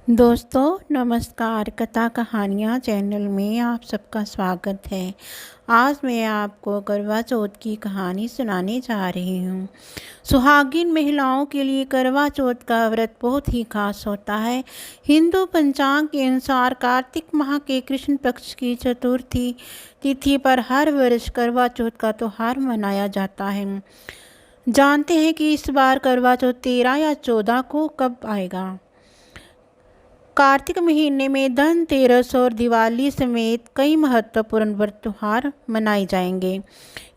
दोस्तों नमस्कार। कथा कहानियाँ चैनल में आप सबका स्वागत है। आज मैं आपको करवा चौथ की कहानी सुनाने जा रही हूँ। सुहागिन महिलाओं के लिए करवा चौथ का व्रत बहुत ही खास होता है। हिंदू पंचांग के अनुसार कार्तिक माह के कृष्ण पक्ष की चतुर्थी तिथि पर हर वर्ष करवा चौथ का त्योहार मनाया जाता है। जानते हैं कि इस बार करवा चौथ 13 या 14 को कब आएगा। कार्तिक महीने में धनतेरस और दिवाली समेत कई महत्वपूर्ण व्रत त्योहार मनाए जाएंगे।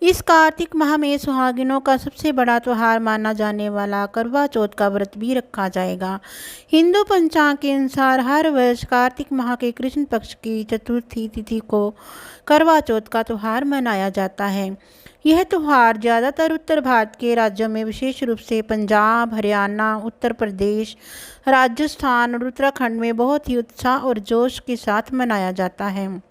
इस कार्तिक माह में सुहागिनों का सबसे बड़ा त्योहार माना जाने वाला करवा चौथ का व्रत भी रखा जाएगा। हिंदू पंचांग के अनुसार हर वर्ष कार्तिक माह के कृष्ण पक्ष की चतुर्थी तिथि को करवा चौथ का त्योहार मनाया जाता है। यह त्यौहार ज़्यादातर उत्तर भारत के राज्यों में, विशेष रूप से पंजाब, हरियाणा, उत्तर प्रदेश, राजस्थान और उत्तराखंड में बहुत ही उत्साह और जोश के साथ मनाया जाता है।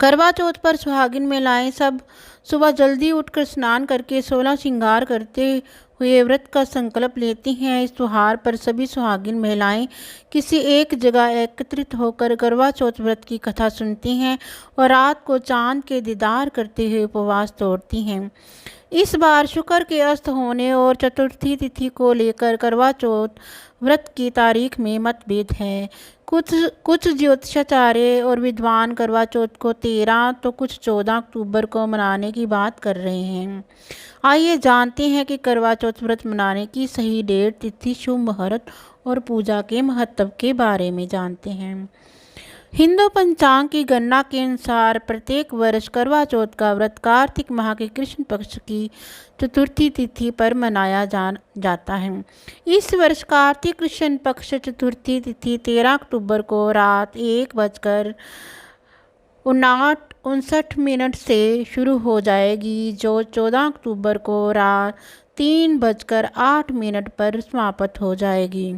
करवा चौथ पर सुहागिन महिलाएं सब सुबह जल्दी उठकर स्नान करके 16 श्रृंगार करते हुए व्रत का संकल्प लेती हैं। इस त्यौहार पर सभी सुहागिन महिलाएं किसी एक जगह एकत्रित होकर करवा चौथ व्रत की कथा सुनती हैं और रात को चांद के दीदार करते हुए उपवास तोड़ती हैं। इस बार शुक्र के अस्त होने और चतुर्थी तिथि को लेकर करवा चौथ व्रत की तारीख में मतभेद है। कुछ ज्योतिषाचार्य और विद्वान करवा चौथ को 13 तो कुछ 14 अक्टूबर को मनाने की बात कर रहे हैं। आइए जानते हैं कि करवा चौथ व्रत मनाने की सही डेट, तिथि, शुभ मुहूर्त और पूजा के महत्व के बारे में जानते हैं। हिंदू पंचांग की गणना के अनुसार प्रत्येक वर्ष करवा चौथ का व्रत कार्तिक माह के कृष्ण पक्ष की चतुर्थी तिथि पर मनाया जाता है। इस वर्ष कार्तिक कृष्ण पक्ष चतुर्थी तिथि 13 अक्टूबर को रात 1:59 से शुरू हो जाएगी, जो 14 अक्टूबर को रात 3:08 पर समाप्त हो जाएगी।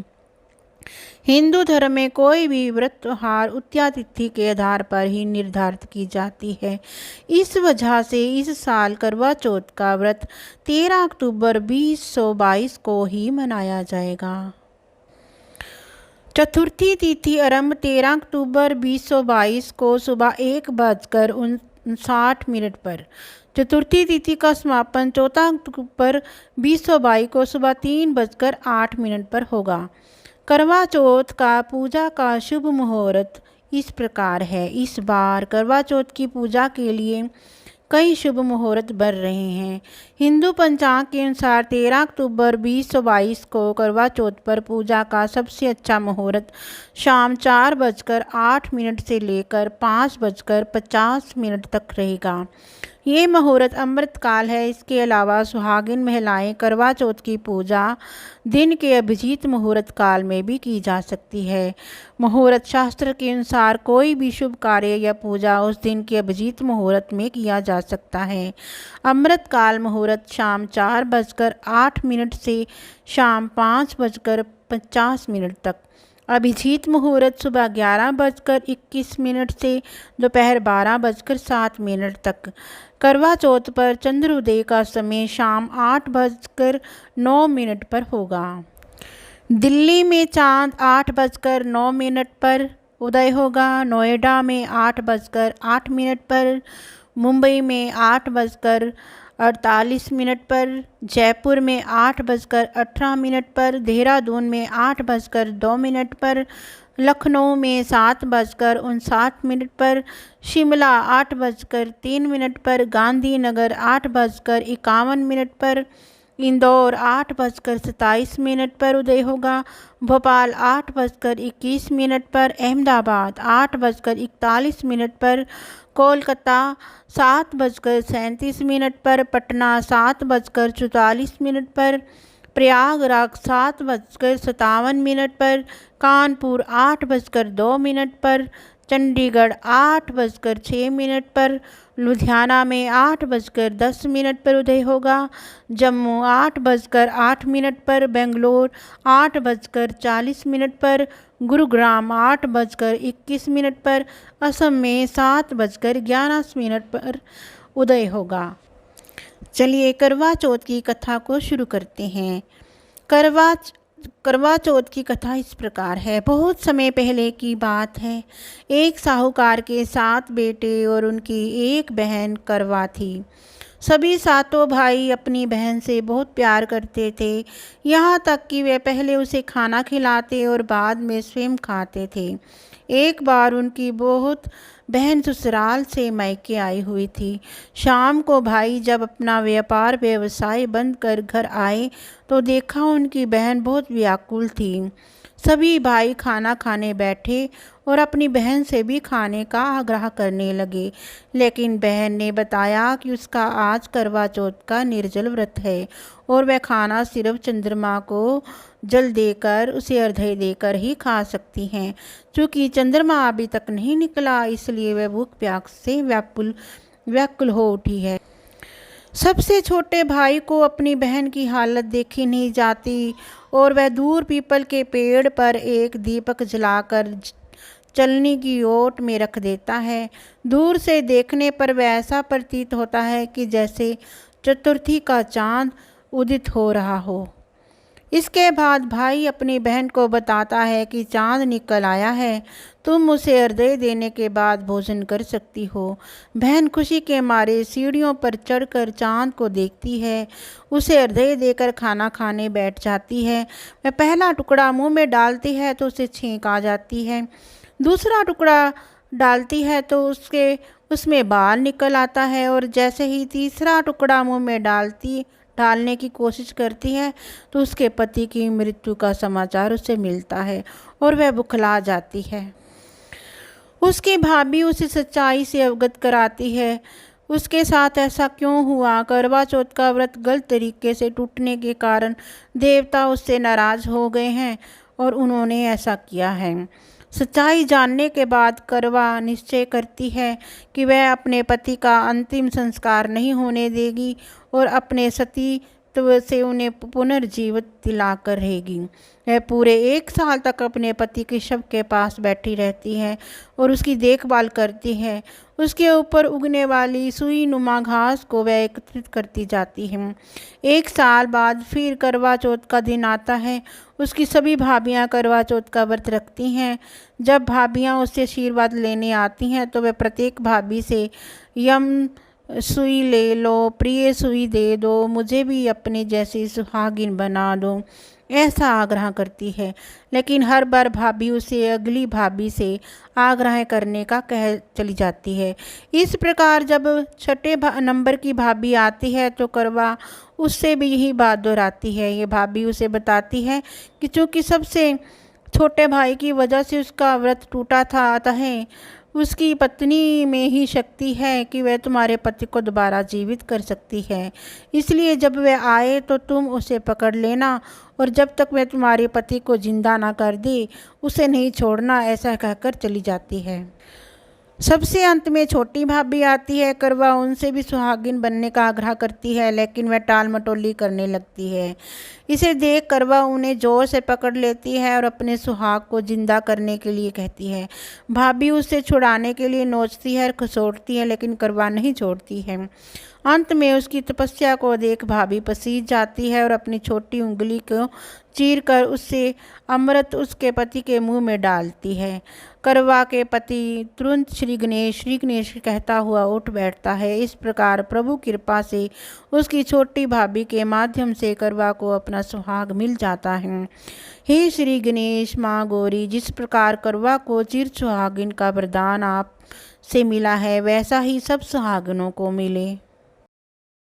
हिंदू धर्म में कोई भी व्रत त्योहार उत्या तिथि के आधार पर ही निर्धारित की जाती है। इस वजह से इस साल करवा चौथ का व्रत 13 अक्टूबर 2022 को ही मनाया जाएगा। चतुर्थी तिथि आरंभ 13 अक्टूबर 2022 को सुबह 1:59 पर। चतुर्थी तिथि का समापन 14 अक्टूबर 2022 को सुबह 3:08 पर होगा। करवा चौथ का पूजा का शुभ मुहूर्त इस प्रकार है। इस बार करवा चौथ की पूजा के लिए कई शुभ मुहूर्त बन रहे हैं। हिंदू पंचांग के अनुसार 13 अक्टूबर 2022 को करवा चौथ पर पूजा का सबसे अच्छा मुहूर्त शाम 4:08 से लेकर 5:50 तक रहेगा। ये मुहूर्त अमृत काल है। इसके अलावा सुहागिन महिलाएं करवा चौथ की पूजा दिन के अभिजीत मुहूर्त काल में भी की जा सकती है। मुहूर्त शास्त्र के अनुसार कोई भी शुभ कार्य या पूजा उस दिन के अभिजीत मुहूर्त में किया जा सकता है। अमृत काल मुहूर्त शाम 4:08 से शाम 5:50 तक। अभिजीत मुहूर्त सुबह 11:21 से दोपहर 12:07 तक। करवा चौथ पर चंद्रोदय का समय शाम 8:09 पर होगा। दिल्ली में चांद 8:09 पर उदय होगा। नोएडा में 8:08 पर, मुंबई में 8:48 पर, जयपुर में 8:18 पर, देहरादून में 8:02 पर, लखनऊ में 7:59 पर, शिमला 8:03 पर, गांधीनगर 8:51 पर, इंदौर 8:27 पर उदय होगा। भोपाल 8:21 पर, अहमदाबाद 8:41 पर, कोलकाता 7:37 पर, पटना 7:44 पर, प्रयागराज 7:57 पर, कानपुर 8:02 पर, चंडीगढ़ 8:06 पर, लुधियाना में 8:10 पर उदय होगा। जम्मू 8:08 पर, बेंगलोर 8:40 पर, गुरुग्राम 8:21 पर, असम में 7:11 पर उदय होगा। चलिए करवा चौथ की कथा को शुरू करते हैं। करवा करवा चौथ की कथा इस प्रकार है। बहुत समय पहले की बात है। एक साहूकार के 7 बेटे और उनकी एक बहन करवा थी। सभी सातों भाई अपनी बहन से बहुत प्यार करते थे, यहाँ तक कि वे पहले उसे खाना खिलाते और बाद में स्वयं खाते थे। एक बार उनकी बहुत बहन ससुराल से मायके आई हुई थी। शाम को भाई जब अपना व्यापार व्यवसाय बंद कर घर आए तो देखा उनकी बहन बहुत व्याकुल थी। सभी भाई खाना खाने बैठे और अपनी बहन से भी खाने का आग्रह करने लगे, लेकिन बहन ने बताया कि उसका आज करवा चौथ का निर्जल व्रत है और वह खाना सिर्फ चंद्रमा को जल देकर, उसे अर्घ्य देकर ही खा सकती हैं। चूँकि चंद्रमा अभी तक नहीं निकला, इसलिए वह भूख प्यास से व्याकुल हो उठी है। सबसे छोटे भाई को अपनी बहन की हालत देखी नहीं जाती और वह दूर पीपल के पेड़ पर एक दीपक जलाकर चलनी की ओट में रख देता है। दूर से देखने पर वह ऐसा प्रतीत होता है कि जैसे चतुर्थी का चांद उदित हो रहा हो। इसके बाद भाई अपनी बहन को बताता है कि चांद निकल आया है, तुम उसे अर्घ्य देने के बाद भोजन कर सकती हो। बहन खुशी के मारे सीढ़ियों पर चढ़कर चांद को देखती है, उसे अर्घ्य देकर खाना खाने बैठ जाती है। वह पहला टुकड़ा मुंह में डालती है तो उसे छींक आ जाती है। दूसरा टुकड़ा डालती है तो उसमें बाल निकल आता है और जैसे ही तीसरा टुकड़ा मुंह में डालने की कोशिश करती है तो उसके पति की मृत्यु का समाचार उसे मिलता है और वह बुखला जाती है। उसकी भाभी उसे सच्चाई से अवगत कराती है। उसके साथ ऐसा क्यों हुआ? करवा चौथ का व्रत गलत तरीके से टूटने के कारण देवता उससे नाराज हो गए हैं और उन्होंने ऐसा किया है। सच्चाई जानने के बाद करवा निश्चय करती है कि वह अपने पति का अंतिम संस्कार नहीं होने देगी और अपने सतीत्व से उन्हें पुनर्जीवित दिलाकर रहेगी। वह पूरे 1 साल तक अपने पति के शव के पास बैठी रहती है और उसकी देखभाल करती है। उसके ऊपर उगने वाली सुई नुमा घास को वह एकत्रित करती जाती है। 1 साल बाद फिर करवा चौथ का दिन आता है। उसकी सभी भाभियां करवा चौथ का व्रत रखती हैं। जब भाभियां उससे आशीर्वाद लेने आती हैं तो वह प्रत्येक भाभी से यम सुई ले लो, प्रिय सुई दे दो, मुझे भी अपने जैसी सुहागिन बना दो, ऐसा आग्रह करती है। लेकिन हर बार भाभी उसे अगली भाभी से आग्रह करने का कह चली जाती है। इस प्रकार जब छठे नंबर की भाभी आती है तो करवा उससे भी यही बात दोहराती है। ये भाभी उसे बताती है कि चूँकि सबसे छोटे भाई की वजह से उसका व्रत टूटा था, अतः उसकी पत्नी में ही शक्ति है कि वह तुम्हारे पति को दोबारा जीवित कर सकती है। इसलिए जब वह आए तो तुम उसे पकड़ लेना और जब तक वह तुम्हारे पति को जिंदा ना कर दे उसे नहीं छोड़ना, ऐसा कहकर चली जाती है। सबसे अंत में छोटी भाभी आती है। करवा उनसे भी सुहागिन बनने का आग्रह करती है, लेकिन वह टाल मटोली करने लगती है। इसे देख करवा उन्हें जोर से पकड़ लेती है और अपने सुहाग को जिंदा करने के लिए कहती है। भाभी उसे छुड़ाने के लिए नोचती है और खसोटती है, लेकिन करवा नहीं छोड़ती है। अंत में उसकी तपस्या को देख भाभी पसीज जाती है और अपनी छोटी उंगली को चीरकर उससे अमृत उसके पति के मुंह में डालती है। करवा के पति तुरंत श्री गणेश कहता हुआ उठ बैठता है। इस प्रकार प्रभु कृपा से उसकी छोटी भाभी के माध्यम से करवा को अपना सुहाग मिल जाता है। हे श्री गणेश माँ गौरी, जिस प्रकार करवा को चिर सुहागिन का वरदान आप से मिला है, वैसा ही सब सुहागिनों को मिले।